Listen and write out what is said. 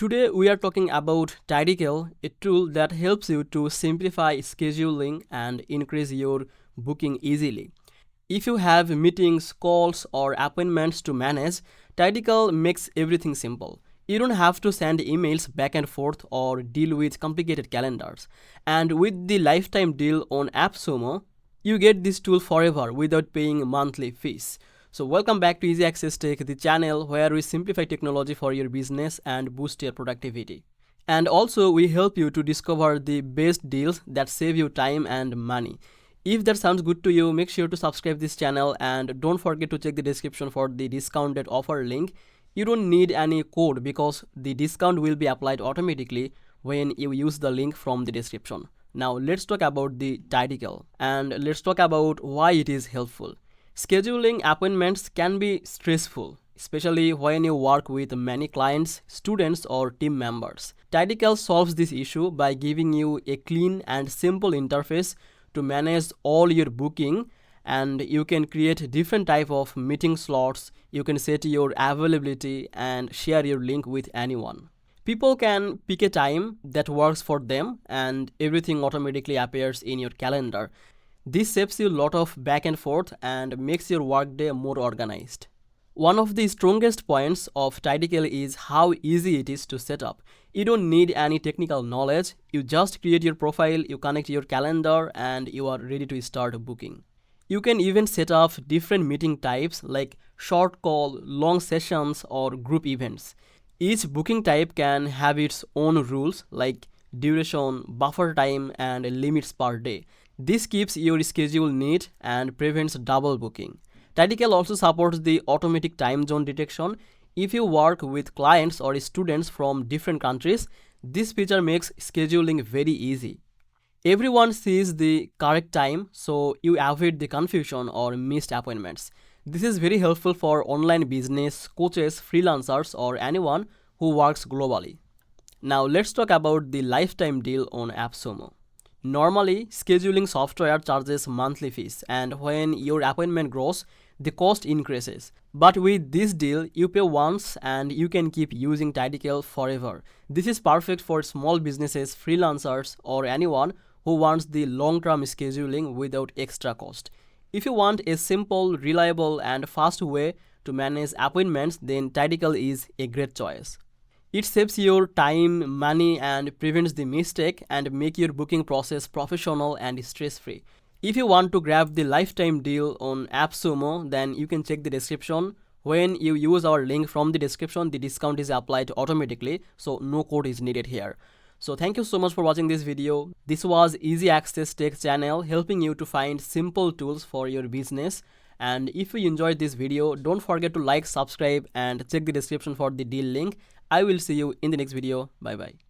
Today we are talking about TidyCal, a tool that helps you to simplify scheduling and increase your booking easily. If you have meetings, calls, or appointments to manage, TidyCal makes everything simple. You don't have to send emails back and forth or deal with complicated calendars. And with the lifetime deal on AppSumo, you get this tool forever without paying monthly fees. So welcome back to Easy Access Tech, the channel where we simplify technology for your business and boost your productivity. And also we help you to discover the best deals that save you time and money. If that sounds good to you, make sure to subscribe this channel and don't forget to check the description for the discounted offer link. You don't need any code because the discount will be applied automatically when you use the link from the description. Now let's talk about the TidyCal and let's talk about why it is helpful. Scheduling appointments can be stressful, especially when you work with many clients, students, or team members. TidyCal solves this issue by giving you a clean and simple interface to manage all your booking, and you can create different type of meeting slots. You can set your availability and share your link with anyone. People can pick a time that works for them and everything automatically appears in your calendar. This saves you a lot of back and forth and makes your workday more organized. One of the strongest points of TidyCal is how easy it is to set up. You don't need any technical knowledge. You just create your profile, you connect your calendar, and you are ready to start booking. You can even set up different meeting types like short call, long sessions, or group events. Each booking type can have its own rules like duration, buffer time, and limits per day. This keeps your schedule neat and prevents double booking. TidyCal also supports the automatic time zone detection. If you work with clients or students from different countries, this feature makes scheduling very easy. Everyone sees the correct time, so you avoid the confusion or missed appointments. This is very helpful for online business, coaches, freelancers, or anyone who works globally. Now let's talk about the lifetime deal on AppSumo. Normally, scheduling software charges monthly fees, and when your appointment grows, the cost increases. But with this deal, you pay once and you can keep using TidyCal forever. This is perfect for small businesses, freelancers, or anyone who wants the long-term scheduling without extra cost. If you want a simple, reliable, and fast way to manage appointments, then TidyCal is a great choice. It saves your time, money, and prevents the mistake and make your booking process professional and stress-free. If you want to grab the lifetime deal on AppSumo, then you can check the description. When you use our link from the description, the discount is applied automatically, so no code is needed here. So thank you so much for watching this video. This was Easy Access Tech channel helping you to find simple tools for your business. And if you enjoyed this video, don't forget to like, subscribe, and check the description for the deal link. I will see you in the next video. Bye bye.